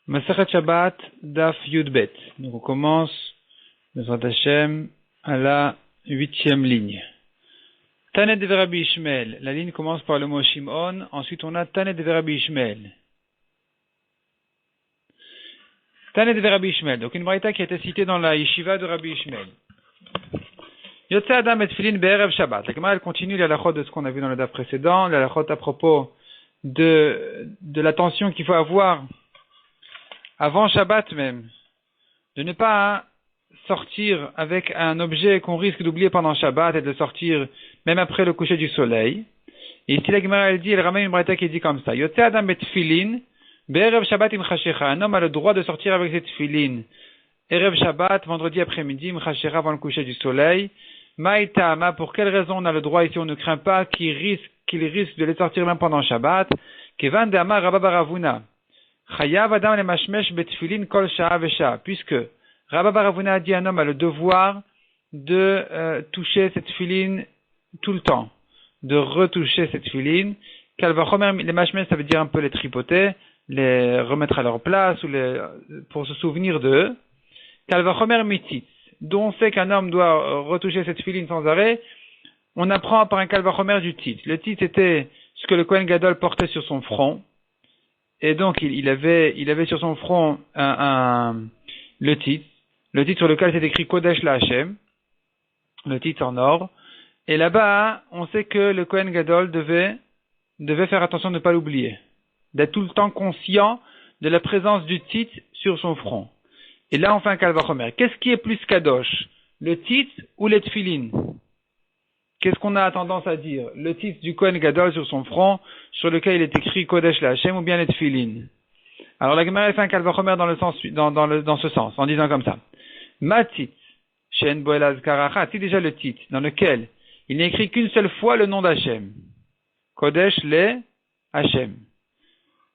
Masachet Shabbat, Daf Yudbet. Donc on commence, Bezrat Hashem, à la 8e ligne. Tanet de Rabbi Ishmael. La ligne commence par le mot Shimon. Ensuite on a Tanet de Rabbi Ishmael. Tanet de Rabbi Ishmael. Donc une braïta qui a été citée dans la yeshiva de Rabbi Ishmael. Yotze Adam et Tfilin be'erev Shabbat. La Gemara elle continue la halachot de ce qu'on a vu dans le daf précédent, la halachot à propos de l'attention qu'il faut avoir avant Shabbat même, de ne pas sortir avec un objet qu'on risque d'oublier pendant Shabbat et de sortir même après le coucher du soleil. Et ici la Gemara elle dit, elle ramène une braïta qui dit comme ça. Yotze Adam betfilin be'erev Shabbat im chashecha. Un homme a le droit de sortir avec cette tfilin erev Shabbat, vendredi après-midi, im chashecha, avant le coucher du soleil. Maïtama, pour quelle raison on a le droit ici, on ne craint pas qu'il risque de les sortir même pendant Shabbat. Kevan de Amar Rabba Baravuna. Chayav Adam le mashmesh betfilin kol sha'a vesha. Puisque Rabba Baravuna a dit un homme a le devoir de toucher cette tfilin tout le temps, de retoucher cette tfilin. Kalvachomer les mashmesh, ça veut dire un peu les tripoter, les remettre à leur place ou pour se souvenir d'eux. Kalvachomer mitzitz, dont on sait qu'un homme doit retoucher cette tfilin sans arrêt. On apprend par un kalvachomer du tit. Le tit était ce que le Kohen Gadol portait sur son front. Et donc, il avait sur son front le titre sur lequel c'est écrit Kodesh la Hashem, le titre en or. Et là-bas, on sait que le Kohen Gadol devait faire attention de ne pas l'oublier, d'être tout le temps conscient de la présence du titre sur son front. Et là, on fait un kalvachomer. Qu'est-ce qui est plus kadosh, le titre ou les tfilin? Qu'est-ce qu'on a tendance à dire? Le titre du Kohen Gadol sur son front, sur lequel il est écrit Kodesh la Hashem, ou bien les tfilin? Alors la Gemara fait un kalvachomer dans ce sens, en disant comme ça. Matit, Shen Boelaz Karacha, c'est déjà le titre, dans lequel il n'est écrit qu'une seule fois le nom d'Hashem. Kodesh le Hashem.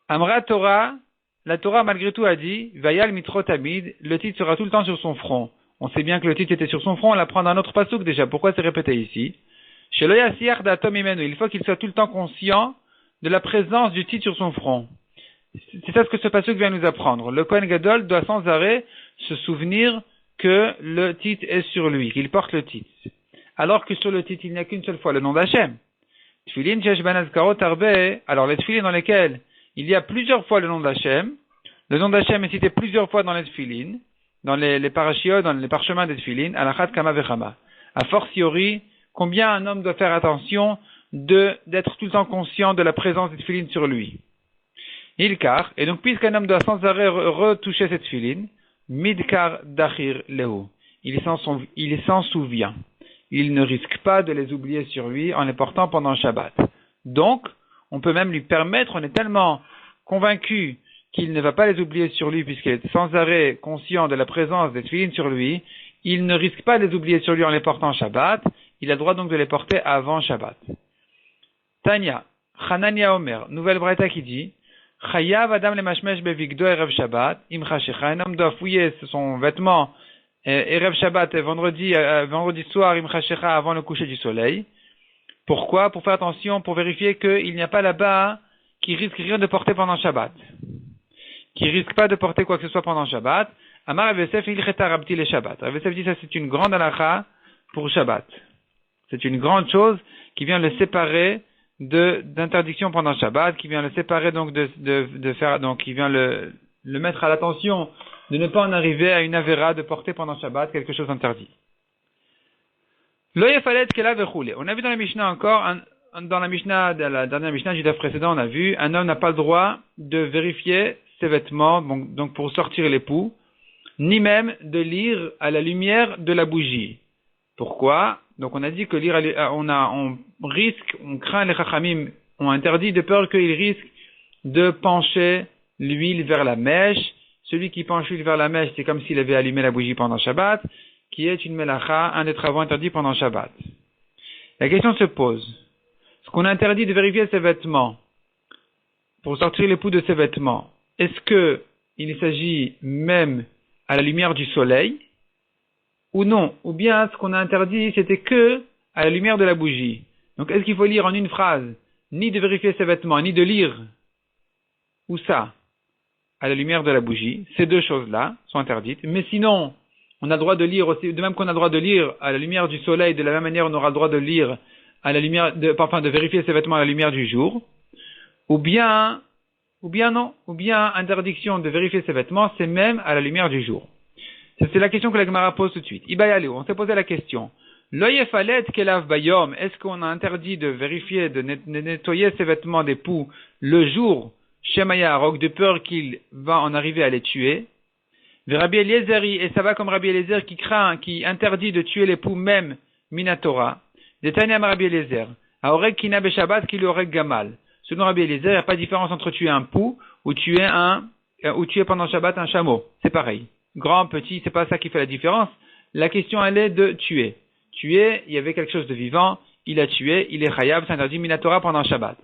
Amra Torah, la Torah malgré tout a dit, Vayal Mitro Tamid, le titre sera tout le temps sur son front. On sait bien que le titre était sur son front, on l'apprend dans un autre pasuk déjà. Pourquoi c'est répété ici? Il faut qu'il soit tout le temps conscient de la présence du titre sur son front. C'est ça ce que ce pasuk vient nous apprendre. Le Kohen Gadol doit sans arrêt se souvenir que le titre est sur lui, qu'il porte le titre. Alors que sur le titre, il n'y a qu'une seule fois le nom d'Hachem. Alors les tfilin dans lesquels il y a plusieurs fois le nom d'Hachem, le nom d'Hachem est cité plusieurs fois dans les tfilin, dans les parashiot, dans les parchemins des tfilin, alachat kama vechama. A fortiori, combien un homme doit faire attention d'être tout le temps conscient de la présence des tfilin sur lui. Ilkar, et donc puisqu'un homme doit sans arrêt retoucher cette tfilin, midkar dachir lehu. Il s'en souvient. Il ne risque pas de les oublier sur lui en les portant pendant Shabbat. Donc, on peut même lui permettre, on est tellement convaincu qu'il ne va pas les oublier sur lui puisqu'il est sans arrêt conscient de la présence des tfilin sur lui, il ne risque pas de les oublier sur lui en les portant Shabbat, il a le droit donc de les porter avant Shabbat. Tanya, Hanania Omer, nouvelle braïta qui dit, Chayav Adam le mashmesh bevigdo erev Shabbat, im chashecha, un homme doit fouiller son vêtement erev Shabbat, vendredi soir, im chashecha, avant le coucher du soleil. Pourquoi? Pour faire attention, pour vérifier qu'il n'y a pas là-bas qui risque rien de porter pendant Shabbat. Qui risque pas de porter quoi que ce soit pendant Shabbat. Amar Rav Yosef ilcheta rabti le Shabbat. Rav Yosef dit ça c'est une grande halakha pour Shabbat. C'est une grande chose qui vient le séparer d'interdiction pendant Shabbat, qui vient le séparer donc de faire, donc qui vient le mettre à l'attention de ne pas en arriver à une avéra de porter pendant Shabbat quelque chose interdit. Lo yefalet kela vechule. On a vu dans la Mishnah encore, dans la Mishnah, de la dernière Mishnah du daf précédent, on a vu, un homme n'a pas le droit de vérifier ses vêtements, donc pour sortir l'époux, ni même de lire à la lumière de la bougie. Pourquoi? Donc on a dit que lire, on craint, les chachamim ont interdit de peur qu'il risque de pencher l'huile vers la mèche. Celui qui penche l'huile vers la mèche, c'est comme s'il avait allumé la bougie pendant Shabbat, qui est une melacha, un des travaux interdits pendant Shabbat. La question se pose. Est-ce qu'on a interdit de vérifier ses vêtements pour sortir l'époux de ses vêtements? Est-ce que il s'agit même à la lumière du soleil? Ou non? Ou bien ce qu'on a interdit, c'était que à la lumière de la bougie. Donc est-ce qu'il faut lire en une phrase, ni de vérifier ses vêtements, ni de lire? Ou ça? à la lumière de la bougie. Ces deux choses-là sont interdites. Mais sinon, on a le droit de lire aussi, de même qu'on a le droit de lire à la lumière du soleil, de la même manière on aura le droit de lire à la lumière, de vérifier ses vêtements à la lumière du jour. Ou bien interdiction de vérifier ses vêtements, c'est même à la lumière du jour. C'est la question que la Gemara pose tout de suite. Ibayalou, on s'est posé la question. L'oyefalet kelav bayom, est-ce qu'on a interdit de vérifier, de nettoyer ses vêtements d'époux le jour, Shemaya Arok, de peur qu'il va en arriver à les tuer? Rabbi Eliezer, et ça va comme Rabbi Eliezer qui interdit de tuer l'époux même Minatora. Detaniam Rabbi Eliezer, Aorek kina beshabbat qu'il orek gamal. Selon Rabbi Eliezer, il n'y a pas de différence entre tuer un pou ou tuer pendant Shabbat un chameau. C'est pareil. Grand, petit, c'est pas ça qui fait la différence. La question, elle est de tuer. Tuer, il y avait quelque chose de vivant, il a tué, il est chayav, c'est interdit Minatora pendant Shabbat.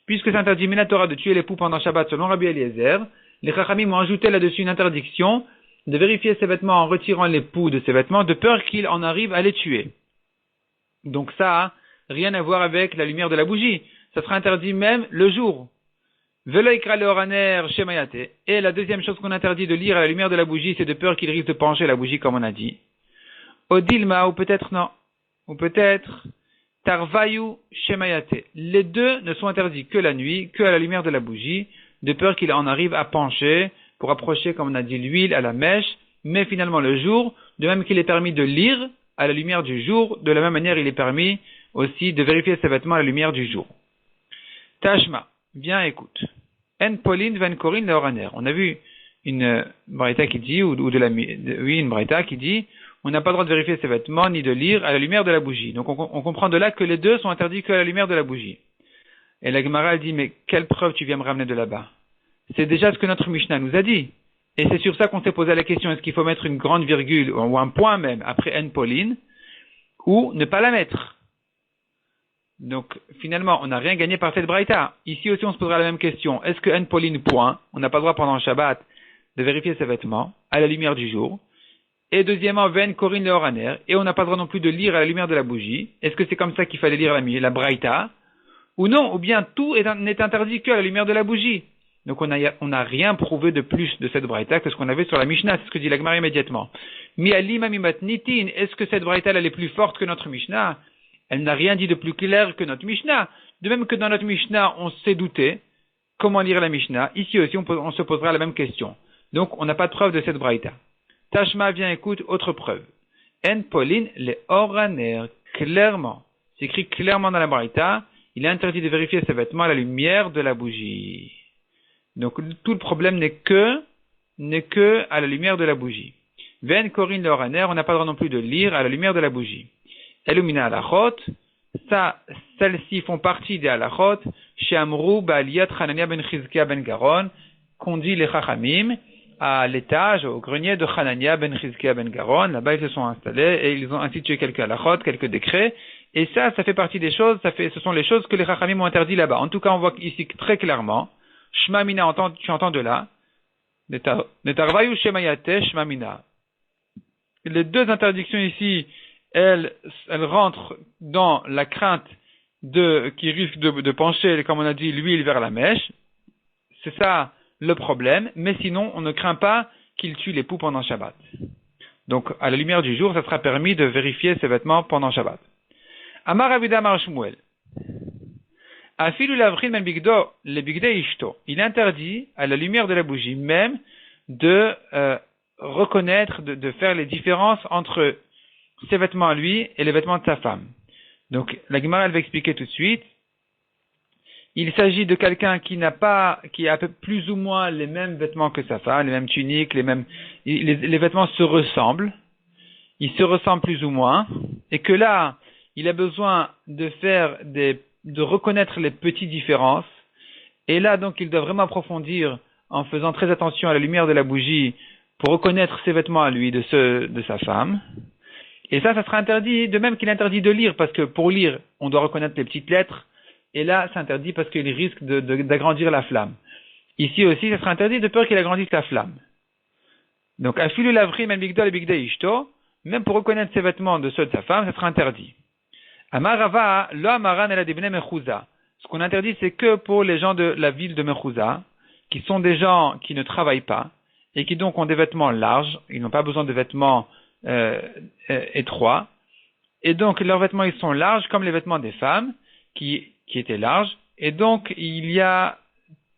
Puisque c'est interdit Minatora de tuer les poux pendant Shabbat selon Rabbi Eliezer, les Chachamim ont ajouté là-dessus une interdiction de vérifier ses vêtements en retirant les poux de ses vêtements, de peur qu'il en arrive à les tuer. Donc ça, rien à voir avec la lumière de la bougie. Ça sera interdit même le jour. Velo ikra leoraner shemayate. Et la deuxième chose qu'on interdit de lire à la lumière de la bougie, c'est de peur qu'il risque de pencher la bougie comme on a dit. Odilma, ou peut-être non. Ou peut-être tarvayu shemayate. Les deux ne sont interdits que la nuit, que à la lumière de la bougie, de peur qu'il en arrive à pencher pour approcher, comme on a dit, l'huile à la mèche, mais finalement le jour, de même qu'il est permis de lire à la lumière du jour, de la même manière il est permis aussi de vérifier ses vêtements à la lumière du jour. Tashma, viens écoute. En Pauline van Corinne Leoraner. On a vu une braïta qui dit, une braïta qui dit, on n'a pas le droit de vérifier ses vêtements ni de lire à la lumière de la bougie. Donc on comprend de là que les deux sont interdits que à la lumière de la bougie. Et la Gemara dit, mais quelle preuve tu viens me ramener de là-bas? C'est déjà ce que notre Mishnah nous a dit. Et c'est sur ça qu'on s'est posé la question, est-ce qu'il faut mettre une grande virgule, ou un point même, après En Pauline, ou ne pas la mettre? Donc, finalement, on n'a rien gagné par cette braïta. Ici aussi, on se posera la même question. Est-ce que En Pauline, point, on n'a pas le droit pendant le Shabbat de vérifier ses vêtements à la lumière du jour? Et deuxièmement, Ven Corinne Leoraner, et on n'a pas le droit non plus de lire à la lumière de la bougie. Est-ce que c'est comme ça qu'il fallait lire la braïta? Ou non, ou bien tout n'est interdit qu'à la lumière de la bougie. Donc on n'a rien prouvé de plus de cette braïta que ce qu'on avait sur la Mishnah, c'est ce que dit la Gemara immédiatement. Mi alima mimat nitin, est-ce que cette braïta elle est plus forte que notre Mishnah? Elle n'a rien dit de plus clair que notre Mishnah. De même que dans notre Mishnah, on s'est douté comment lire la Mishnah. Ici aussi, on se posera la même question. Donc on n'a pas de preuve de cette braïta. Tashma, viens écoute, autre preuve. En Pauline le oraner, clairement, c'est écrit clairement dans la braïta, il est interdit de vérifier ses vêtements à la lumière de la bougie. Donc tout le problème n'est que à la lumière de la bougie. Ven Corinne le oraner, on n'a pas le droit non plus de lire à la lumière de la bougie. Elumina halachot, celles-ci font partie des halachot, chez Amrou, Ba'aliyat, Hanania ben Chizkia ben Garon, qu'on dit les Chachamim, à l'étage, au grenier de Hanania ben Chizkia ben Garon, là-bas ils se sont installés et ils ont institué quelques halachot, quelques décrets, et ça fait partie des choses, ce sont les choses que les Chachamim ont interdit là-bas. En tout cas, on voit ici très clairement, Shema Mina, tu entends de là, Netarvayu Shemayate, Shema Mina. Les deux interdictions ici, elles rentrent dans la crainte qui risque de pencher, comme on a dit, l'huile vers la mèche. C'est ça le problème, mais sinon, on ne craint pas qu'il tue les poux pendant Shabbat. Donc, à la lumière du jour, ça sera permis de vérifier ses vêtements pendant Shabbat. Amar Avida Amar Shmuel. Afilu lavrin men bigdo, le bigde ishto. Il interdit, à la lumière de la bougie, même de reconnaître, de faire les différences entre ses vêtements à lui et les vêtements de sa femme. Donc, la Gemara, elle va expliquer tout de suite. Il s'agit de quelqu'un qui a plus ou moins les mêmes vêtements que sa femme, les mêmes tuniques, les vêtements se ressemblent. Ils se ressemblent plus ou moins. Et que là, il a besoin de reconnaître les petites différences. Et là, donc, il doit vraiment approfondir en faisant très attention à la lumière de la bougie pour reconnaître ses vêtements à lui de ceux de sa femme. Et ça sera interdit, de même qu'il est interdit de lire, parce que pour lire, on doit reconnaître les petites lettres, et là, c'est interdit parce qu'il risque d'agrandir la flamme. Ici aussi, ça sera interdit de peur qu'il agrandisse la flamme. Donc, afilu lavrim en bigdol et bigde ishto, même pour reconnaître ses vêtements de ceux de sa femme, ça sera interdit. Amarava, lo amaran el adibne mechouza. Ce qu'on interdit, c'est que pour les gens de la ville de Mechouza, qui sont des gens qui ne travaillent pas et qui donc ont des vêtements larges, ils n'ont pas besoin de vêtements étroits, et donc leurs vêtements ils sont larges comme les vêtements des femmes qui étaient larges, et donc il y a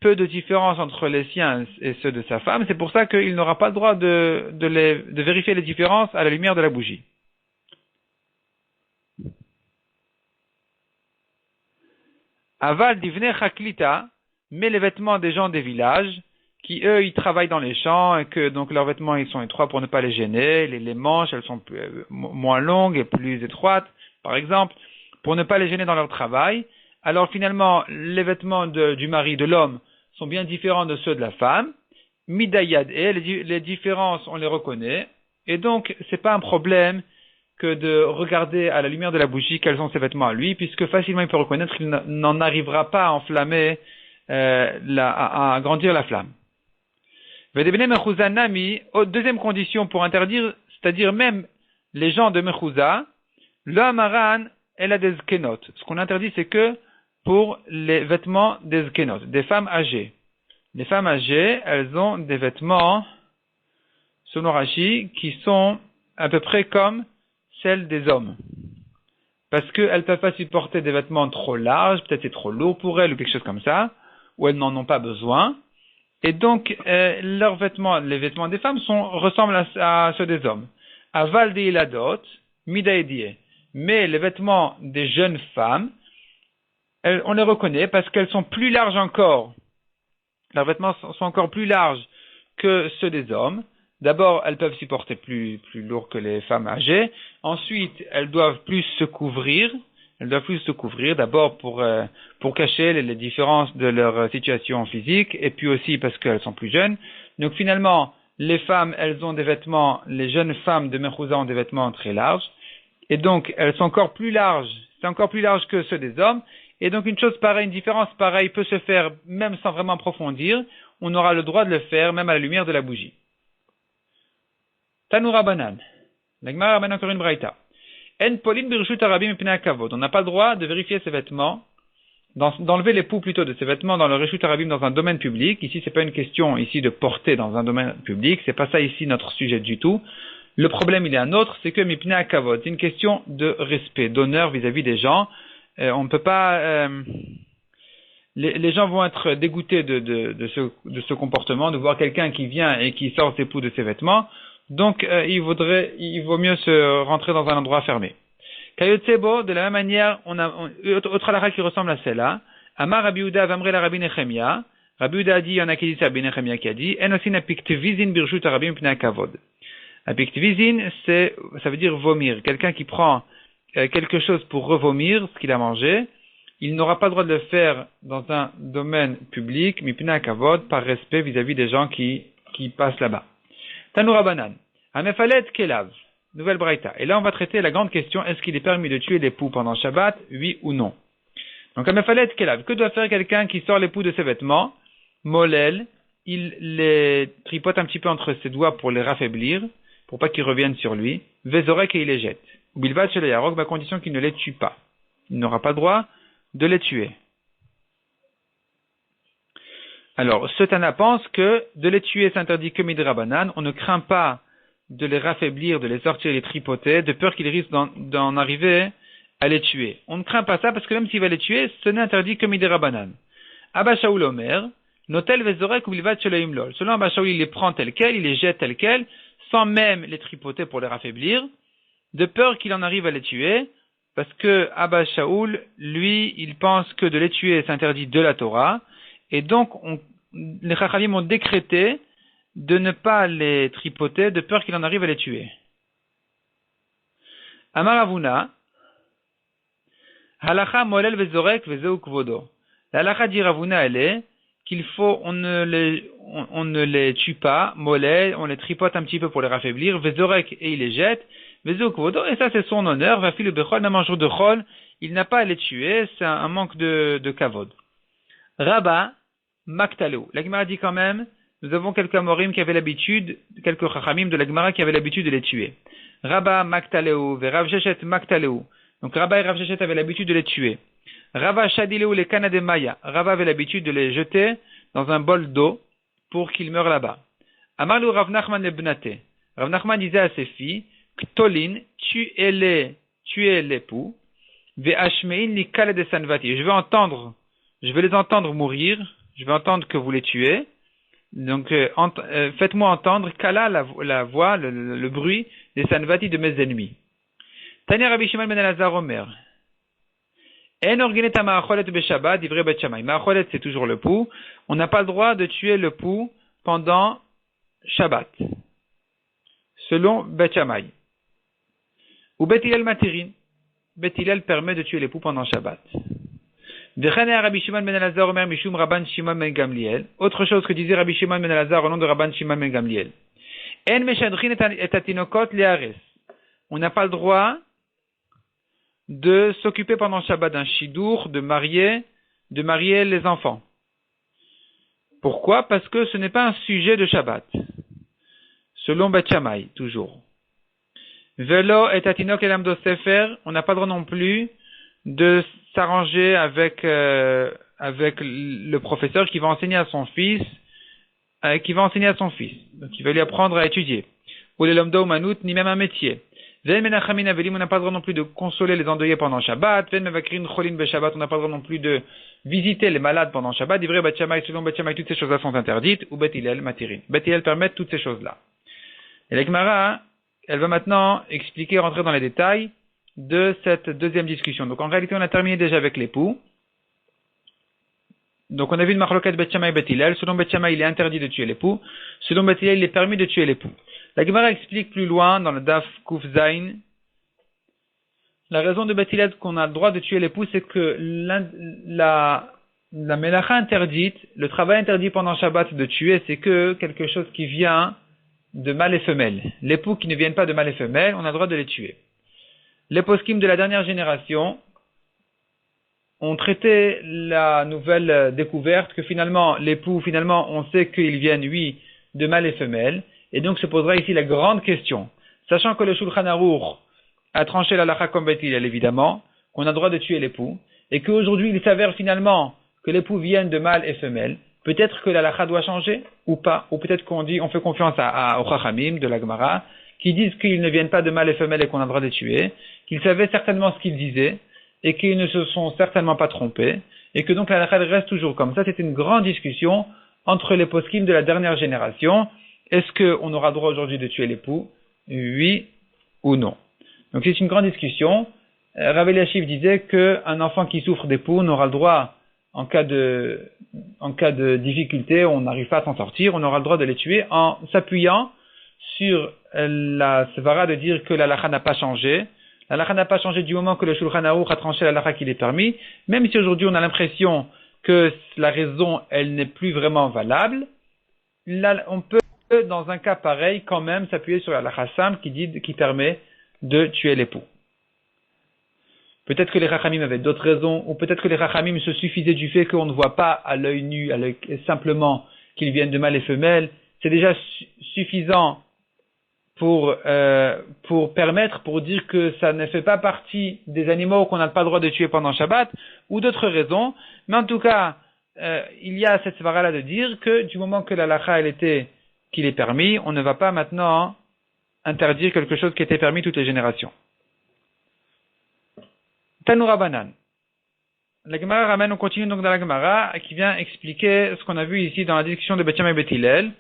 peu de différence entre les siens et ceux de sa femme, c'est pour ça qu'il n'aura pas le droit de vérifier les différences à la lumière de la bougie. Aval divne chaklita, mais les vêtements des gens des villages, qui eux ils travaillent dans les champs et que donc leurs vêtements ils sont étroits pour ne pas les gêner, les manches elles sont moins longues et plus étroites par exemple, pour ne pas les gêner dans leur travail. Alors finalement les vêtements du mari, de l'homme, sont bien différents de ceux de la femme. Midayad et les différences on les reconnaît et donc c'est pas un problème que de regarder à la lumière de la bougie quels sont ses vêtements à lui, puisque facilement il peut reconnaître qu'il n'en arrivera pas à enflammer, à agrandir la flamme. Deuxième condition pour interdire, c'est-à-dire même les gens de Mechouza, le Hamaran elle a des zkenot. Ce qu'on interdit, c'est que pour les vêtements des zkenot, des femmes âgées. Les femmes âgées, elles ont des vêtements, selon Rashi, qui sont à peu près comme celles des hommes. Parce qu'elles ne peuvent pas supporter des vêtements trop larges, peut-être c'est trop lourd pour elles ou quelque chose comme ça, ou elles n'en ont pas besoin. Et donc, leurs vêtements, les vêtements des femmes ressemblent à ceux des hommes. Aval de iladot, midaedie. Mais les vêtements des jeunes femmes, on les reconnaît parce qu'elles sont plus larges encore. Leurs vêtements sont encore plus larges que ceux des hommes. D'abord, elles peuvent supporter plus lourd que les femmes âgées. Ensuite, elles doivent plus se couvrir. D'abord pour cacher les différences de leur situation physique et puis aussi parce qu'elles sont plus jeunes. Donc finalement, les femmes, elles ont des vêtements, les jeunes femmes de Mechouza ont des vêtements très larges. Et donc, elles sont encore plus larges. C'est encore plus large que ceux des hommes. Et donc, une chose pareille, une différence pareille peut se faire même sans vraiment approfondir. On aura le droit de le faire même à la lumière de la bougie. Tanoura Banan. La Gemara ramène encore une braïta. En polin birshut arabim pnei kavod. On n'a pas le droit de vérifier ses vêtements, d'enlever les poux plutôt de ses vêtements dans le reshut arabim dans un domaine public. Ici, c'est pas une question ici de porter dans un domaine public. C'est pas ça ici notre sujet du tout. Le problème, il est un autre, c'est que mipnei kavod. C'est une question de respect, d'honneur vis-à-vis des gens. On ne peut pas, les gens vont être dégoûtés de ce comportement, de voir quelqu'un qui vient et qui sort ses poux de ses vêtements. Donc, il vaut mieux se rentrer dans un endroit fermé. Kayotsebo, de la même manière, on a autre halakha qui ressemble à celle-là. Amar Rabbi Yehuda vamre la Rabbi Nechemia. Rabbi Yehuda a dit, il y en a qui disent, Rabbi Nechemia qui a dit, en osin apiktvizin birshut arabim pnei kavod. Apiktvizin, ça veut dire vomir. Quelqu'un qui prend quelque chose pour revomir ce qu'il a mangé, il n'aura pas le droit de le faire dans un domaine public, mipnei kavod, par respect vis-à-vis des gens qui passent là-bas. Tanoura Banan. Amefalet Kelav. Nouvelle braïta. Et là, on va traiter la grande question, est-ce qu'il est permis de tuer les poux pendant Shabbat, oui ou non? Donc, Amefalet Kelav. Que doit faire quelqu'un qui sort les poux de ses vêtements? Molel. Il les tripote un petit peu entre ses doigts pour les raffaiblir, pour pas qu'ils reviennent sur lui. Vezorek et il les jette. Ou bilvat chez les yarok, à condition qu'il ne les tue pas. Il n'aura pas le droit de les tuer. Alors, ce Tana pense que de les tuer s'interdit que midrabanan, on ne craint pas de les raffaiblir, de les sortir, les tripoter, de peur qu'ils risquent d'en arriver à les tuer. On ne craint pas ça parce que même s'il va les tuer, ce n'est interdit que midrabanan. Abba Shaul Omer, notel vezorek ou bilvat sheleim lol. Selon Abba Shaul, il les prend tels quels, il les jette tels quels, sans même les tripoter pour les raffaiblir, de peur qu'il en arrive à les tuer, parce que Abba Shaul, lui, il pense que de les tuer s'interdit de la Torah, et donc, les Chachamim ont décrété de ne pas les tripoter de peur qu'il en arrive à les tuer. Amar Avuna, Halacha molel vezorek vezeu kvodo. La halacha dit Ravuna, elle est qu'il faut, on ne les tue pas, molel, on les tripote un petit peu pour les raffaiblir, vezorek et il les jette, vezeu kvodo, et ça c'est son honneur, va le bechol, même un jour de chol, il n'a pas à les tuer, c'est un manque de kavod. Rabba, Maktaleu. La Gemara dit quand même, nous avons quelques Amorim qui avaient l'habitude, quelques Chachamim de la Gemara qui avaient l'habitude de les tuer. Rabba Maktaleu, Rav Sheshet Maktaleu. Donc Rabba et Rav Sheshet avaient l'habitude de les tuer. Rava Shadileu les Kanademaya. Rava avait l'habitude de les jeter dans un bol d'eau pour qu'il meure là-bas. Amar lu Rav Nachman le Bnate. Rav Nachman disait à ses filles, Ktolin, tuez l'époux, ve'ashmein li kale de sanvati. Je vais les entendre mourir, je vais entendre que vous les tuez. Donc, faites-moi entendre kala la voix, le bruit des sanvati de mes ennemis. Tanya Rabbi Shimon ben Elazar Omer. En orginet ma'acholet beshabbat divrei bet Shammai. Ma'acholet, c'est toujours le pou. On n'a pas le droit de tuer le pou pendant Shabbat. Selon Bet Shammai. Ou Bet Hillel matirin. Bet Hillel permet de tuer les poux pendant Shabbat. V'chane Rabbi Shimon ben Elazar Omer mishum Rabban Shimon ben Gamliel. Autre chose que disait Rabbi Shimon ben Elazar au nom de Rabban Shimon ben Gamliel. En meshadrin et atinokot leares. On n'a pas le droit de s'occuper pendant Shabbat d'un shidour, de marier les enfants. Pourquoi? Parce que ce n'est pas un sujet de Shabbat. Selon Bet Shammai, toujours. Velo et atinok elam do sefer, on n'a pas le droit non plus de s'arranger avec le professeur qui va enseigner à son fils, donc il va lui apprendre à étudier. Ou les lomdo manout, ni même un métier. On n'a pas le droit non plus de consoler les endeuillés pendant Shabbat. On n'a pas le droit non plus de visiter les malades pendant Shabbat. Selon Bet Shammai, toutes ces choses-là sont interdites. Ou Bet Hillel matirin. Bet Hillel permet toutes ces choses-là. Et la Gemara, elle va maintenant expliquer, rentrer dans les détails de cette deuxième discussion. Donc en réalité, on a terminé déjà avec l'époux. Donc on a vu une marloquette Bet Shammai et Bet Hillel. Selon Bet Shammai, il est interdit de tuer l'époux. Selon Bet Hillel, il est permis de tuer l'époux. La Gemara explique plus loin dans le Daf Kuf Zain. La raison de Bet Hillel qu'on a le droit de tuer l'époux, c'est que la mélacha interdite, le travail interdit pendant Shabbat de tuer, c'est que quelque chose qui vient de mâle et femelle. L'époux qui ne viennent pas de mâle et femelle, on a le droit de les tuer. Les poskim de la dernière génération ont traité la nouvelle découverte que l'époux, on sait qu'ils viennent, oui, de mâle et femelle. Et donc se posera ici la grande question. Sachant que le Shulchan Aruch a tranché la halakha comme Bet Hillel, évidemment, qu'on a le droit de tuer l'époux, et qu'aujourd'hui il s'avère finalement que l'époux vienne de mâle et femelle, peut-être que la halakha doit changer, ou pas, ou peut-être on fait confiance aux Chachamim de la Gemara, qui disent qu'ils ne viennent pas de mâle et femelle et qu'on a le droit de les tuer, qu'ils savaient certainement ce qu'ils disaient, et qu'ils ne se sont certainement pas trompés, et que donc la halakha reste toujours comme ça. C'est une grande discussion entre les poskim de la dernière génération. Est-ce qu'on aura le droit aujourd'hui de tuer l'époux? Oui ou non? Donc c'est une grande discussion. Rav Eliashiv disait qu'un enfant qui souffre d'époux n'aura le droit, en cas de difficulté, on n'arrive pas à s'en sortir, on aura le droit de les tuer en s'appuyant sur la svara de dire que la halakha n'a pas changé. La halakha n'a pas changé du moment que le Shulchan Aruch a tranché la halakha qu'il est permis, même si aujourd'hui on a l'impression que la raison, elle n'est plus vraiment valable. Là, on peut dans un cas pareil, quand même, s'appuyer sur la halakha simple qui permet de tuer l'époux. Peut-être que les Chachamim avaient d'autres raisons, ou peut-être que les Chachamim se suffisaient du fait qu'on ne voit pas à l'œil nu, simplement qu'ils viennent de mâle et femelle. C'est déjà suffisant pour dire que ça ne fait pas partie des animaux qu'on n'a pas le droit de tuer pendant Shabbat, ou d'autres raisons. Mais en tout cas, il y a cette svara-là de dire que du moment que la halakha, qu'il est permis, on ne va pas maintenant interdire quelque chose qui était permis toutes les générations. Tanoura Banan. La Gemara ramène, on continue donc dans la Gemara, qui vient expliquer ce qu'on a vu ici dans la discussion de Bet Shammai et Bet Hillel,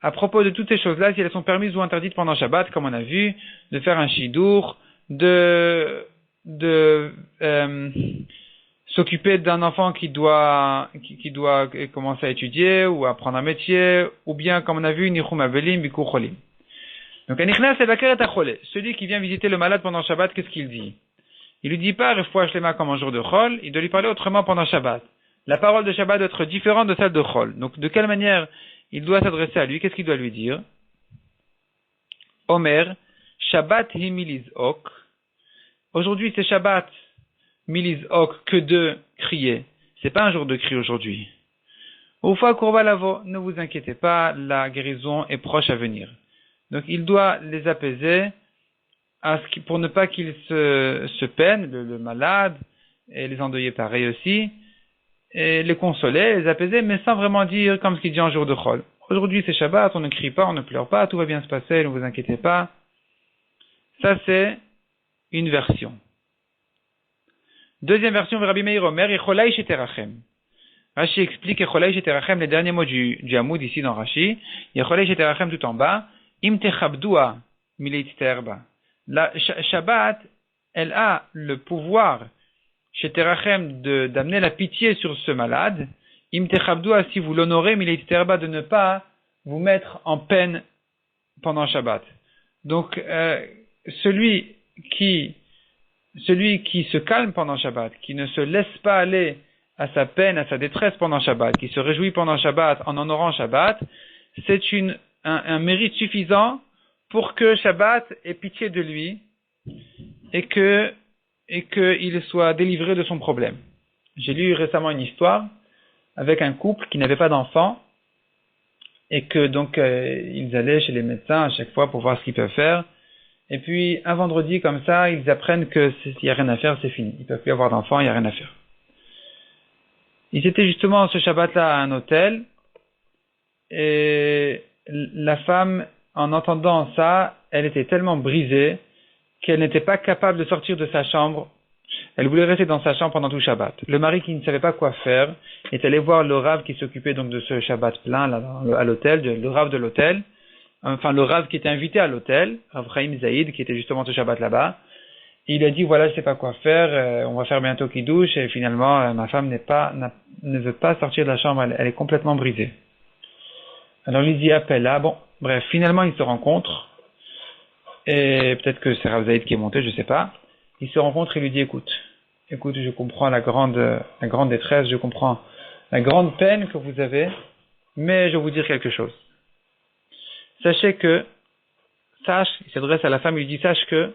à propos de toutes ces choses-là, si elles sont permises ou interdites pendant Shabbat, comme on a vu, de faire un shidour, de s'occuper d'un enfant qui doit commencer à étudier ou apprendre un métier, ou bien, comme on a vu, nichum avelim, bikur cholim. Donc, celui qui vient visiter le malade pendant Shabbat, qu'est-ce qu'il dit? Il lui dit pas refoua shlema comme un jour de chol, il doit lui parler autrement pendant Shabbat. La parole de Shabbat doit être différente de celle de chol. Donc, de quelle manière il doit s'adresser à lui? Qu'est-ce qu'il doit lui dire? Omer, Shabbat hi milizok. Aujourd'hui, c'est Shabbat milizok que de crier. C'est pas un jour de cri aujourd'hui. Ufa kurba lavo, ne vous inquiétez pas, la guérison est proche à venir. Donc, il doit les apaiser pour ne pas qu'ils se peinent, le malade et les endeuillés pareil aussi, et les consoler, les apaiser, mais sans vraiment dire comme ce qu'il dit en jour de Chol. Aujourd'hui c'est Shabbat, on ne crie pas, on ne pleure pas, tout va bien se passer, ne vous inquiétez pas. Ça c'est une version. Deuxième version, Rabbi Meir Omer, Echolai sheterachem. Rashi explique Echolai sheterachem, les derniers mots du Hamoud ici dans Rashi. Echolai sheterachem tout en bas. Im techabdua militsterba. La Shabbat, elle a le pouvoir sheterachem d'amener la pitié sur ce malade. Im techabdua, si vous l'honorez militsterba, de ne pas vous mettre en peine pendant Shabbat. Donc celui qui se calme pendant Shabbat, qui ne se laisse pas aller à sa peine, à sa détresse pendant Shabbat, qui se réjouit pendant Shabbat en honorant Shabbat, c'est un mérite suffisant pour que Shabbat ait pitié de lui et qu'il soit délivré de son problème. J'ai lu récemment une histoire avec un couple qui n'avait pas d'enfant et que donc ils allaient chez les médecins à chaque fois pour voir ce qu'ils peuvent faire. Et puis, un vendredi, comme ça, ils apprennent que s'il n'y a rien à faire, c'est fini. Ils ne peuvent plus avoir d'enfants, il n'y a rien à faire. Ils étaient justement ce Shabbat-là à un hôtel, et la femme, en entendant ça, elle était tellement brisée qu'elle n'était pas capable de sortir de sa chambre. Elle voulait rester dans sa chambre pendant tout Shabbat. Le mari, qui ne savait pas quoi faire, est allé voir le Rav qui s'occupait donc de ce Shabbat plein là, à l'hôtel, le Rav de l'hôtel. Enfin le Rav qui était invité à l'hôtel, Rav Chaim Zaïd, qui était justement ce Shabbat là-bas, il a dit voilà, je sais pas quoi faire, on va faire bientôt Kiddush, et finalement ma femme ne veut pas sortir de la chambre, elle est complètement brisée. Alors il dit appelle là, bon, bref, finalement ils se rencontrent, et peut-être que c'est Rav Zaïd qui est monté, je sais pas, ils se rencontrent et lui dit écoute, je comprends la grande détresse, je comprends la grande peine que vous avez, mais je vais vous dire quelque chose. Sachez que, il s'adresse à la femme, il lui dit, sache que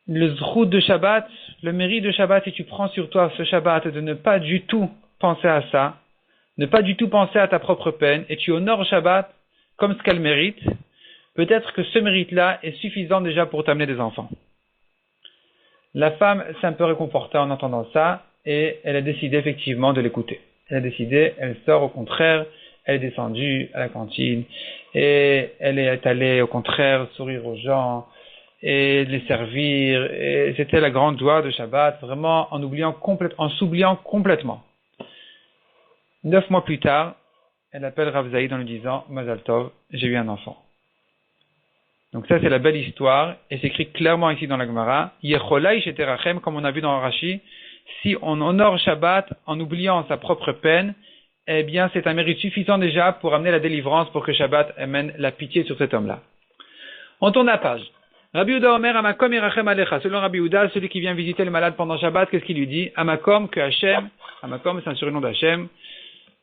le zrout de Shabbat, le mérite de Shabbat, si tu prends sur toi ce Shabbat de ne pas du tout penser à ça, ne pas du tout penser à ta propre peine, et tu honores Shabbat comme ce qu'elle mérite, peut-être que ce mérite-là est suffisant déjà pour t'amener des enfants. La femme s'est un peu réconfortée en entendant ça, et elle a décidé effectivement de l'écouter. Elle sort au contraire, elle est descendue à la cantine et elle est allée au contraire sourire aux gens et les servir, et c'était la grande joie de Shabbat, vraiment en s'oubliant complètement. 9 mois plus tard, elle appelle Rav Zaïd en lui disant Mazal Tov, j'ai eu un enfant. Donc ça c'est la belle histoire, et c'est écrit clairement ici dans la Gemara, Yecholai sheterachem, comme on a vu dans Rashi, si on honore Shabbat en oubliant sa propre peine, eh bien, c'est un mérite suffisant déjà pour amener la délivrance, pour que Shabbat amène la pitié sur cet homme-là. On tourne la page. Rabbi Yehuda Omer, Amakom irachem alecha. Selon Rabbi Yehuda, celui qui vient visiter le malade pendant Shabbat, qu'est-ce qu'il lui dit? Amakom, que Hachem, Amakom, c'est un surnom d'Hachem,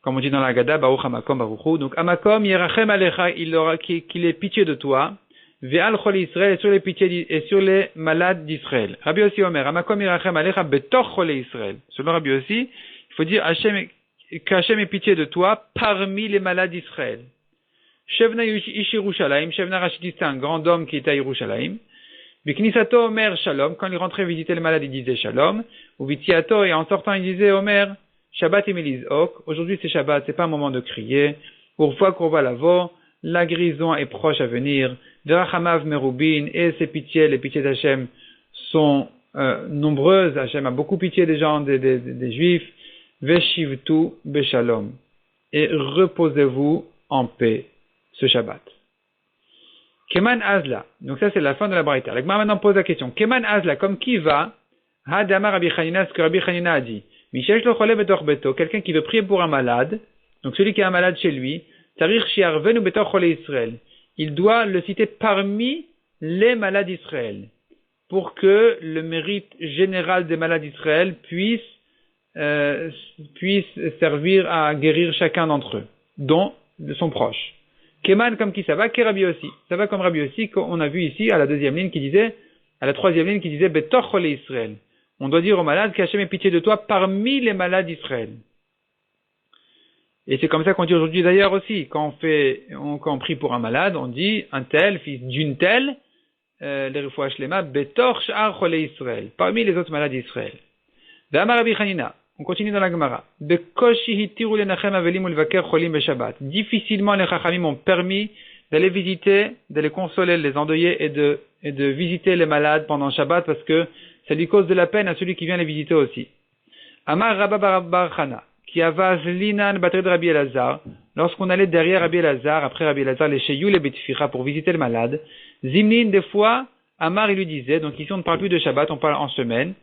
comme on dit dans la Haggadah, Baruch Amakom, Baruchu. Donc, Amakom irachem alecha, qu'il ait pitié de toi, ve'al chol Israël, et sur les malades d'Israël. Rabbi Yossi Omer, Amakom irachem alecha, betoch chol Israël. Selon Rabbi Yossi, il faut dire qu'Hachem ait pitié de toi parmi les malades d'Israël. Shevna ish Yerushalayim, Shevna Rachid, c'est un grand homme qui était à Yerushalayim. Biknisato Omer Shalom, quand il rentrait visiter les malades, il disait Shalom. Ou Vitiato, et en sortant, il disait Omer, Shabbat Emeliz Ok, aujourd'hui c'est Shabbat, c'est pas un moment de crier. Urfa Kurva Lavo, la guérison est proche à venir. Verachamav Merubin, et ses pitiés, les pitiés d'Hachem sont nombreuses. Hachem a beaucoup pitié des gens, des Juifs. Veshivtu beshalom, et reposez-vous en paix ce Shabbat. Keman Azla, donc ça c'est la fin de la Braïta. La Gemara maintenant pose la question. Keman Azla, comme qui va? Hadama Rabbi Chanina, ce que Rabbi Chanina a dit. Mishesh lo chole betor beto, quelqu'un qui veut prier pour un malade, donc celui qui a un malade chez lui, tarir shiarvenu betor chole Israël. Il doit le citer parmi les malades d'Israël, pour que le mérite général des malades d'Israël puisse servir à guérir chacun d'entre eux, dont de son proche. Keman comme qui ça va, Rabbi aussi. Ça va comme Rabbi aussi qu'on a vu ici à la troisième ligne qui disait Betor chole Israël. On doit dire aux malades qu'Hachem ait pitié de toi parmi les malades d'Israël. Et c'est comme ça qu'on dit aujourd'hui d'ailleurs aussi. Quand on prie pour un malade, on dit un tel, fils d'une telle, les refouach lema, Betor sh'ar chole Israël. Parmi les autres malades d'Israël. D'Amar Rabbi Chanina. On continue dans la Gemara. Difficilement les Chachamim ont permis d'aller visiter, d'aller consoler les endeuillés et de visiter les malades pendant Shabbat parce que ça lui cause de la peine à celui qui vient les visiter aussi. Amar Rabba Bar Chana, qui avaz linan batred Rabbi Elazar, lorsqu'on allait derrière Rabbi Elazar, après Rabbi Elazar, les Sheyou les Betfira pour visiter le malade, Zimnin, des fois, Amar il lui disait, donc ici on ne parle plus de Shabbat, on parle en semaine,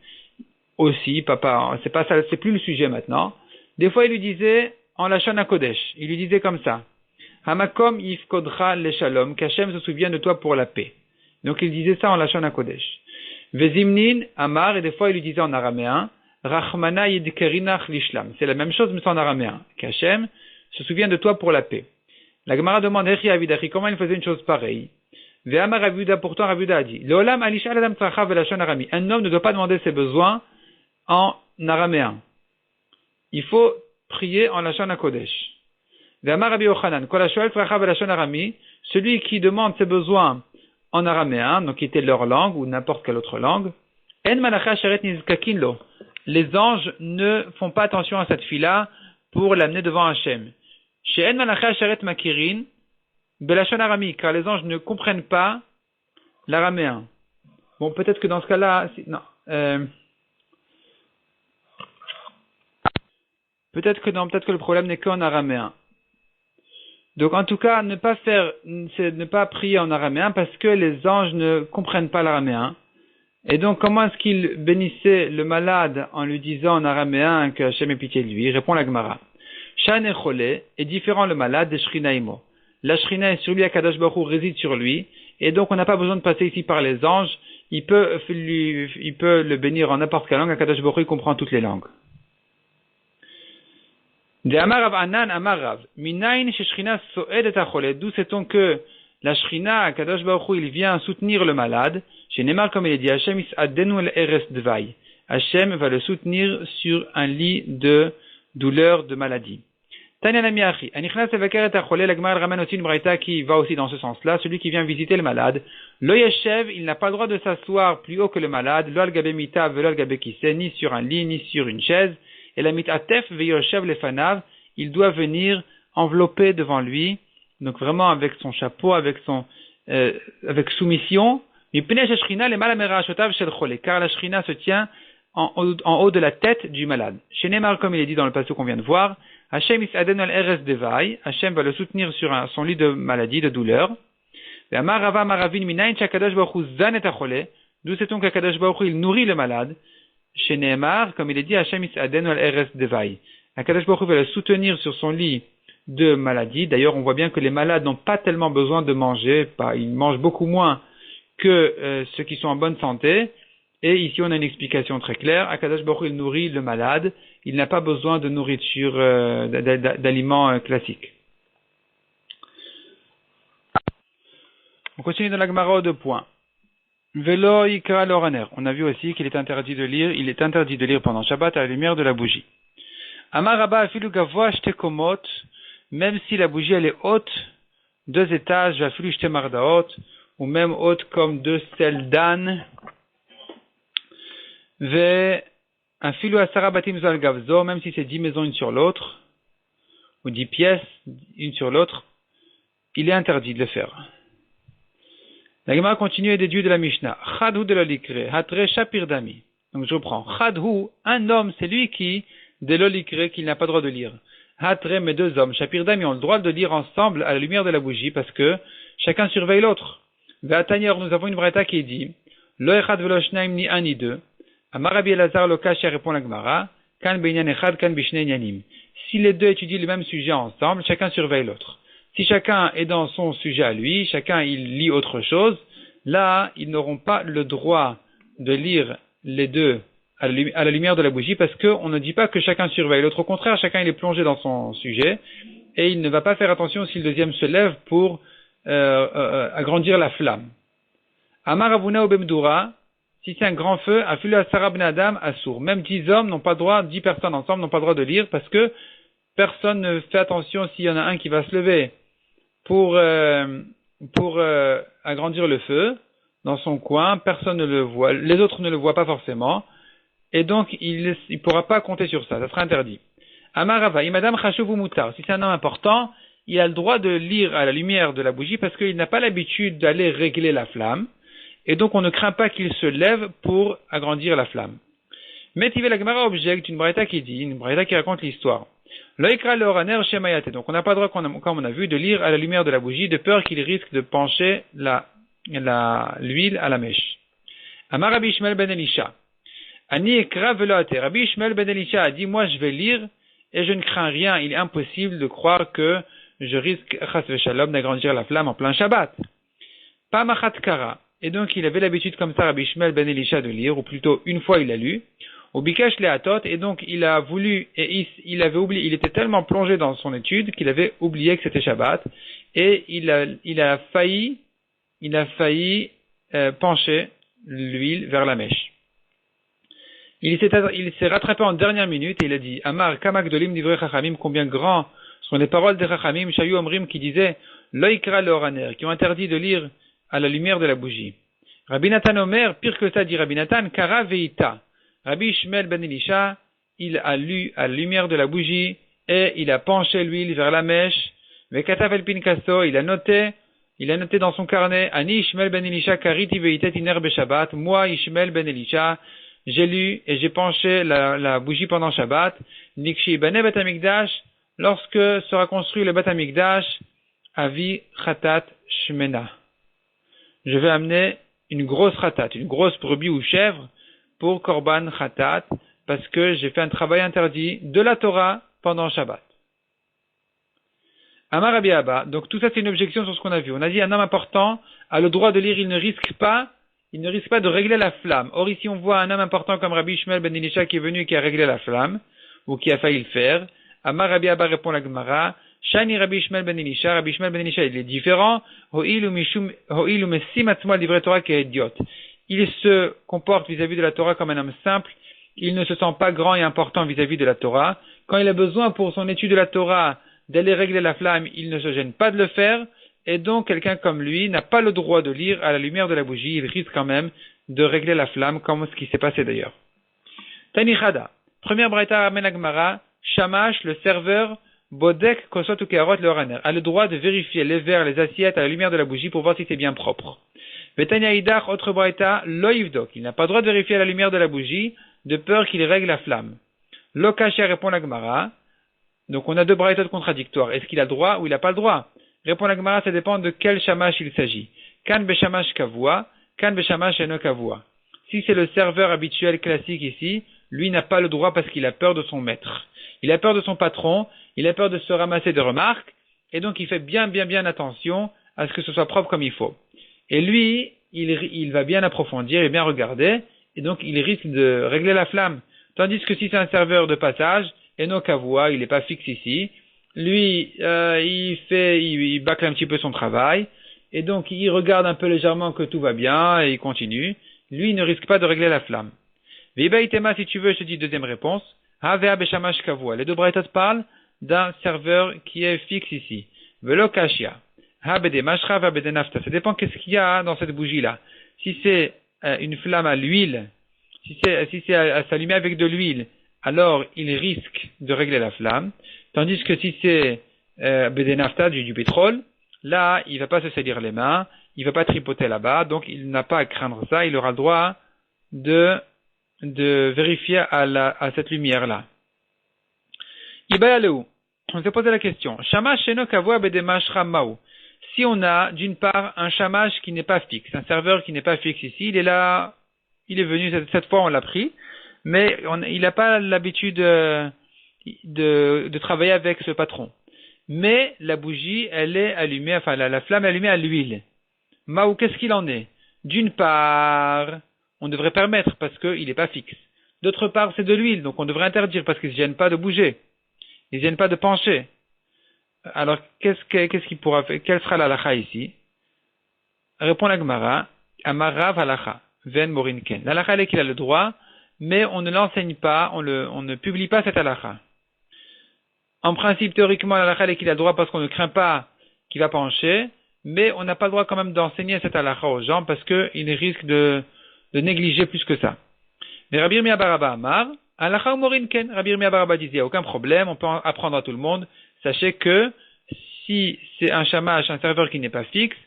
aussi, papa, c'est pas ça, c'est plus le sujet maintenant. Des fois il lui disait, en Lachon HaKodesh, il lui disait comme ça, Hamakom yifkodra le shalom, qu'Hachem se souvient de toi pour la paix. Donc il disait ça en Lachon HaKodesh. Vezimnin, Amar, et des fois il lui disait en araméen, Rachmana yidkerinach lishlam. C'est la même chose, mais c'est en araméen. Qu'Hachem se souvient de toi pour la paix. La Gemara demande, Echi Avidachi, comment il faisait une chose pareille? Ve'amar Ravuda, pourtant Ravuda a dit, Leolam alisha adam tzracha velashon arami. Un homme ne doit pas demander ses besoins en araméen. Il faut prier en Lachon HaKodesh. Ve'amar Rabbi Yochanan, kol hashoel tzracha velashon arami, celui qui demande ses besoins en araméen, donc qui était leur langue, ou n'importe quelle autre langue, en malacha sheret nizkakin lo. Les anges ne font pas attention à cette fille-là pour l'amener devant Hachem. Chez En Malacha Sharet Makirin, Belashon Arami, car les anges ne comprennent pas l'araméen. Bon, peut-être que dans ce cas-là, non. Peut-être que le problème n'est qu'en araméen. Donc, en tout cas, ne pas prier en araméen parce que les anges ne comprennent pas l'araméen. Et donc, comment est-ce qu'il bénissait le malade en lui disant en araméen que Hachem ait pitié de lui? Répond la Gemara. Shan Echolé est différent le malade des Shrina Imo. La Shrina est sur lui, Akadosh Baruch Hu réside sur lui, et donc on n'a pas besoin de passer ici par les anges. Il peut le bénir en n'importe quelle langue. Akadosh Baruch Hu comprend toutes les langues. De Amar Rav Anan Amar Rav. Minayin she Shrina soed et Acholé. D'où sait-on que la Shrina, Akadosh Baruch Hu, il vient soutenir le malade? Chez Neymar, comme il est dit, Hachem is'adenu el eres dvaï. Hachem va le soutenir sur un lit de douleur, de maladie. Tanya Namiachi, Anichnas evaker et acholé, la Gemara ramène aussi une braïta qui va aussi dans ce sens-là, celui qui vient visiter le malade. Lo yeshev, il n'a pas le droit de s'asseoir plus haut que le malade, lo al gabe mita, velo al gabe kissé, ni sur un lit, ni sur une chaise. Et la mitatef veyoshev lefanav, il doit venir enveloppé devant lui, donc vraiment avec son chapeau, avec soumission. Car la shrina se tient en haut de la tête du malade. Chez Neymar, comme il est dit dans le passage qu'on vient de voir, Hachem is'aden al eres devai, Hachem va le soutenir sur son lit de maladie, de douleur. D'où sait-on qu'Akadosh Baruch Hu il nourrit le malade? Chez Neymar, comme il est dit, Hachem is'aden al eres devai. Akadosh Baruch Hu va le soutenir sur son lit de maladie. D'ailleurs, on voit bien que les malades n'ont pas tellement besoin de manger, ils mangent beaucoup moins que ceux qui sont en bonne santé. Et ici, on a une explication très claire. Akadosh Baruch Hu, il nourrit le malade. Il n'a pas besoin de nourriture, d'aliments classiques. On continue dans la Gemara aux 2 points. Velo Yikra Loraner. On a vu aussi qu'il est interdit de lire. Il est interdit de lire pendant Shabbat à la lumière de la bougie. Amar Rabba afilu gavoa shte komot. Même si la bougie elle est haute, 2 étages, afilu shte mardaot, ou même haute comme 2 stèles d'âne. Ve afilu asara batim zal gavzo, même si c'est 10 maisons une sur l'autre, ou 10 pièces une sur l'autre, il est interdit de le faire. La Gemara continue et déduit de la Mishnah. Chadhu de l'olikre, hatre shapir dami. Donc je reprends. Chadhu, un homme, c'est lui qui, de l'olikre, qu'il n'a pas le droit de lire. Hatre, mes 2 hommes, shapir dami, ont le droit de lire ensemble à la lumière de la bougie parce que chacun surveille l'autre. Ve'atanier, nous avons une braïta qui dit, lo echad velo shnaim ni un ni 2. Amar Rabbi Elazar lo kasha, répond la Gemara, kan beinyan echad, kan bishne inyanim. Si les 2 étudient le même sujet ensemble, chacun surveille l'autre. Si chacun est dans son sujet à lui, chacun il lit autre chose, là, ils n'auront pas le droit de lire les 2 à la lumière de la bougie parce qu'on ne dit pas que chacun surveille l'autre. Au contraire, chacun il est plongé dans son sujet et il ne va pas faire attention si le deuxième se lève pour agrandir la flamme. Amar Avuna Obemdura, si c'est un grand feu, Afilu Asara Ben Adam Assour. Même 10 hommes n'ont pas le droit, 10 personnes ensemble n'ont pas le droit de lire parce que personne ne fait attention s'il y en a un qui va se lever pour agrandir le feu dans son coin, personne ne le voit, les autres ne le voient pas forcément. et donc il ne pourra pas compter sur ça, ça sera interdit. Amarava, Madame Chashuv Mutar, si c'est un homme important, il a le droit de lire à la lumière de la bougie parce qu'il n'a pas l'habitude d'aller régler la flamme, et donc on ne craint pas qu'il se lève pour agrandir la flamme. Mais la Gemara objecte une braïta une braïta qui raconte l'histoire. Loïkra leoraner shemayate, donc on n'a pas le droit, comme on a vu, de lire à la lumière de la bougie, de peur qu'il risque de pencher l'huile à la mèche. Amar Rabbi Ishmael ben Elisha. Ani ekra veloate. Rabbi Ishmael ben Elisha a dit, moi je vais lire, et je ne crains rien, il est impossible de croire que je risque, chas v'shalom, d'agrandir la flamme en plein Shabbat. Pamachat kara. Et donc il avait l'habitude comme ça, Rabbi Ishmael ben Elisha, de lire, ou plutôt une fois il a lu, au bikash leatot, et donc il a voulu, et il avait oublié, il était tellement plongé dans son étude qu'il avait oublié que c'était Shabbat, et il a failli pencher l'huile vers la mèche. Il s'est rattrapé en dernière minute et il a dit, Amar kamak dolim divrei chachamim, combien grands sont les paroles des chachamim, shayu omrim, qui disaient, loïkra leoraner, qui ont interdit de lire à la lumière de la bougie. Rabbi Nathan Omer, pire que ça, dit Rabbi Nathan, kara veita. Rabbi Ishmael ben Elisha, il a lu à la lumière de la bougie et il a penché l'huile vers la mèche. Vekatav el pinkaso, il a noté dans son carnet, Ani Ishmael ben Elisha kariti veitet iner beshabbat. Moi, Ishmael ben Elisha, j'ai lu et j'ai penché la bougie pendant Shabbat. Nikshi bane bet hamikdash, lorsque sera construit le bet hamikdash, avi chatat shmena. Je vais amener une grosse chatat, une grosse brebis ou chèvre, pour Korban Khatat, parce que j'ai fait un travail interdit de la Torah pendant Shabbat. Amar Rabbi Abba, donc tout ça c'est une objection sur ce qu'on a vu. On a dit un homme important a le droit de lire, il ne risque pas de régler la flamme. Or ici on voit un homme important comme Rabbi Ishmael ben Elisha qui est venu et qui a réglé la flamme, ou qui a failli le faire. Amar Rabbi Abba répond la Gemara, Shani Rabbi Ishmael ben Elisha, Rabbi Ishmael ben Elisha il est différent, Ho'il ou mesim atzmo al divrei Torah qui est idiot. Il se comporte vis-à-vis de la Torah comme un homme simple, il ne se sent pas grand et important vis-à-vis de la Torah. Quand il a besoin pour son étude de la Torah d'aller régler la flamme, il ne se gêne pas de le faire, et donc quelqu'un comme lui n'a pas le droit de lire à la lumière de la bougie, il risque quand même de régler la flamme, comme ce qui s'est passé d'ailleurs. Tani Chada, première braïta ramène la Gemara, Shamash, le serveur, Bodek, Kosot ou Keharot, le Oraner, a le droit de vérifier les verres, les assiettes à la lumière de la bougie pour voir si c'est bien propre. Betania Idach, autre braïta, Loïvdok, il n'a pas le droit de vérifier à la lumière de la bougie, de peur qu'il règle la flamme. Lokashia répond la Gemara, donc on a deux braïtas contradictoires. Est-ce qu'il a le droit ou il n'a pas le droit? Répond la Gemara, ça dépend de quel shamash il s'agit. Kan beshamash kavua, kan beshamash eno kavua. Si c'est le serveur habituel classique ici, lui n'a pas le droit parce qu'il a peur de son maître. Il a peur de son patron, il a peur de se ramasser de remarques, et donc il fait bien attention à ce que ce soit propre comme il faut. Et lui, il va bien approfondir et bien regarder, et donc il risque de régler la flamme. Tandis que si c'est un serveur de passage, eno kavua, il n'est pas fixe ici, lui, il bâcle un petit peu son travail, et donc il regarde un peu légèrement que tout va bien, et il continue. Lui, il ne risque pas de régler la flamme. Veiba itema, si tu veux, je te dis deuxième réponse. Havea beshamash kavua. Les deux braïtot parlent d'un serveur qui est fixe ici. Velo kashia. Habede mashra, habede nafta. Ça dépend qu'est-ce qu'il y a dans cette bougie-là. Si c'est une flamme à l'huile, si c'est à s'allumer avec de l'huile, alors il risque de régler la flamme. Tandis que si c'est bede nafta, du pétrole, là, il va pas se salir les mains, il va pas tripoter là-bas, donc il n'a pas à craindre ça, il aura le droit de vérifier à cette lumière-là. Ibayaleu. On s'est posé la question. Shamash sheno kavua bede mashra ma'u. Si on a, d'une part, un shamash qui n'est pas fixe, un serveur qui n'est pas fixe ici, il est là, il est venu, cette fois on l'a pris, mais il n'a pas l'habitude de travailler avec ce patron. Mais la bougie, elle est allumée, enfin la flamme est allumée à l'huile. Ma'u, qu'est-ce qu'il en est? D'une part, on devrait permettre parce qu'il n'est pas fixe. D'autre part, c'est de l'huile, donc on devrait interdire parce qu'il ne se gêne pas de bouger. Il ne se gêne pas de pencher. Alors, qu'est-ce qu'il pourra faire? Quelle sera la halakha ici? Répond la Gemara, Amarav halakha, ven morinken. La halakha, elle est qu'il a le droit, mais on ne l'enseigne pas, on ne publie pas cette halakha. En principe, théoriquement, la halakha, elle est qu'il a le droit parce qu'on ne craint pas qu'il va pencher, mais on n'a pas le droit quand même d'enseigner cette halakha aux gens parce qu'ils risquent de négliger plus que ça. Mais Rabbi Yirmiyah bar Abba Amar, Halacha umorin ken. Rabbi Yirmiyah bar Abba disait, aucun problème, on peut apprendre à tout le monde. Sachez que si c'est un shamash, un serveur qui n'est pas fixe,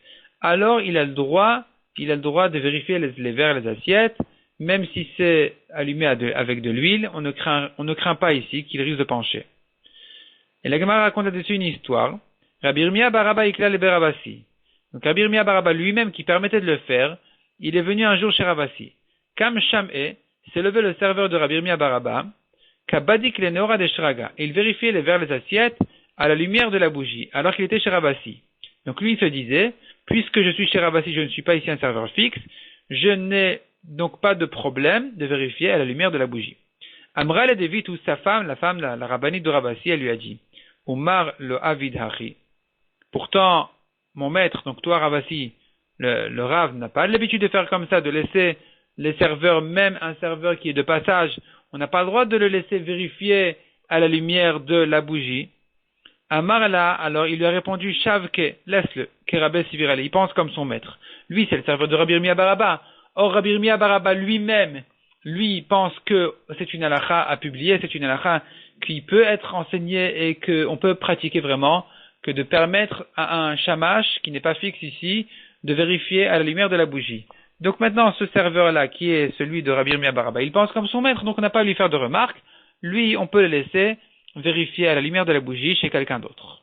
alors il a le droit de vérifier les verres et les assiettes, même si c'est allumé avec de l'huile, on ne craint pas ici qu'il risque de pencher. Et la Gemara raconte là-dessus une histoire. Rabbi Yirmiyah bar Abba ikla le Ravasi. Donc Rabbi Yirmiyah bar Abba lui-même qui permettait de le faire, il est venu un jour chez Ravasi. Kam Sham'e, s'est levé le serveur de Rabbi Yirmiyah bar Abba, Kabadik le Neora de Shraga, et il vérifiait les verres et les assiettes à la lumière de la bougie, alors qu'il était chez Ravasi. Donc lui il se disait, puisque je suis chez Ravasi, je ne suis pas ici un serveur fixe, je n'ai donc pas de problème de vérifier à la lumière de la bougie. Amra le Devit ou sa femme, la rabbinite de Ravasi, elle lui a dit, Umar le Avid Hachi. Pourtant, mon maître, donc toi Ravasi, le Rav n'a pas l'habitude de faire comme ça, de laisser les serveurs, même un serveur qui est de passage, on n'a pas le droit de le laisser vérifier à la lumière de la bougie. Amar là, alors il lui a répondu, Shavke, laisse-le, Kerabé Sivirale, il pense comme son maître. Lui, c'est le serveur de Rabbi Yirmiyah bar Abba. Or, Rabbi Yirmiyah bar Abba lui-même, lui pense que c'est une halakha à publier, c'est une halakha qui peut être enseignée et qu'on peut pratiquer vraiment, que de permettre à un shamash, qui n'est pas fixe ici, de vérifier à la lumière de la bougie. Donc maintenant, ce serveur-là, qui est celui de Rabbi Yirmiyah bar Abba, il pense comme son maître, donc on n'a pas à lui faire de remarques. Lui, on peut le laisser vérifier à la lumière de la bougie chez quelqu'un d'autre.